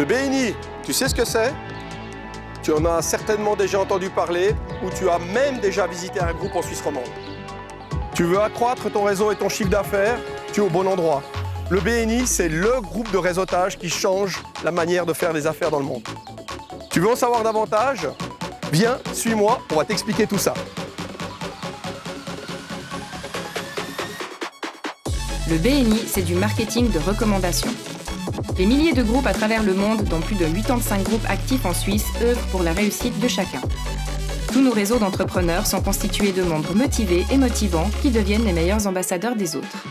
Le BNI, tu sais ce que c'est? Tu en as certainement déjà entendu parler ou tu as même déjà visité un groupe en Suisse romande. Tu veux accroître ton réseau et ton chiffre d'affaires? Tu es au bon endroit. Le BNI, c'est le groupe de réseautage qui change la manière de faire des affaires dans le monde. Tu veux en savoir davantage? Viens, suis-moi, on va t'expliquer tout ça. Le BNI, c'est du marketing de recommandation. Des milliers de groupes à travers le monde, dont plus de 85 groupes actifs en Suisse, œuvrent pour la réussite de chacun. Tous nos réseaux d'entrepreneurs sont constitués de membres motivés et motivants qui deviennent les meilleurs ambassadeurs des autres.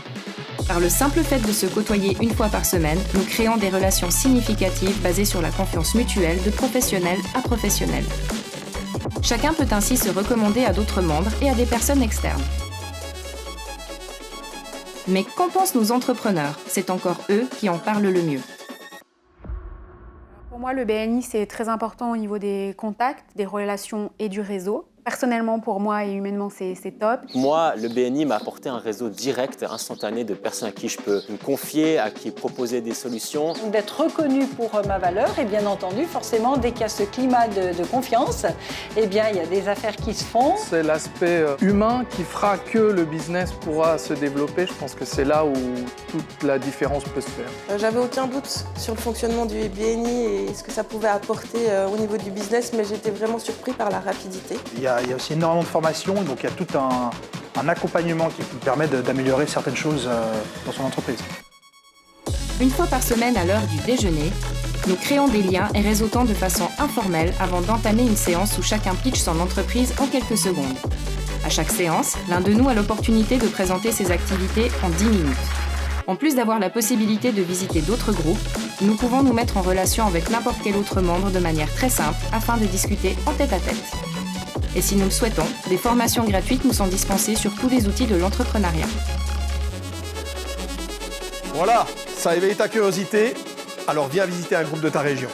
Par le simple fait de se côtoyer une fois par semaine, nous créons des relations significatives basées sur la confiance mutuelle de professionnel à professionnel. Chacun peut ainsi se recommander à d'autres membres et à des personnes externes. Mais qu'en pensent nos entrepreneurs? C'est encore eux qui en parlent le mieux. Pour moi, le BNI, c'est très important au niveau des contacts, des relations et du réseau. Personnellement, pour moi et humainement, c'est top. Moi, le BNI m'a apporté un réseau direct, instantané de personnes à qui je peux me confier, à qui proposer des solutions. D'être reconnu pour ma valeur et bien entendu, forcément, dès qu'il y a ce climat de confiance, eh bien, il y a des affaires qui se font. C'est l'aspect humain qui fera que le business pourra se développer. Je pense que c'est là où toute la différence peut se faire. J'avais aucun doute sur le fonctionnement du BNI et ce que ça pouvait apporter au niveau du business, mais j'étais vraiment surpris par la rapidité. Il y a aussi énormément de formation, donc il y a tout un accompagnement qui permet d'améliorer certaines choses dans son entreprise. Une fois par semaine à l'heure du déjeuner, nous créons des liens et réseautons de façon informelle avant d'entamer une séance où chacun pitch son entreprise en quelques secondes. À chaque séance, l'un de nous a l'opportunité de présenter ses activités en 10 minutes. En plus d'avoir la possibilité de visiter d'autres groupes, nous pouvons nous mettre en relation avec n'importe quel autre membre de manière très simple afin de discuter en tête-à-tête. Et si nous le souhaitons, des formations gratuites nous sont dispensées sur tous les outils de l'entrepreneuriat. Voilà, ça éveille ta curiosité, alors viens visiter un groupe de ta région.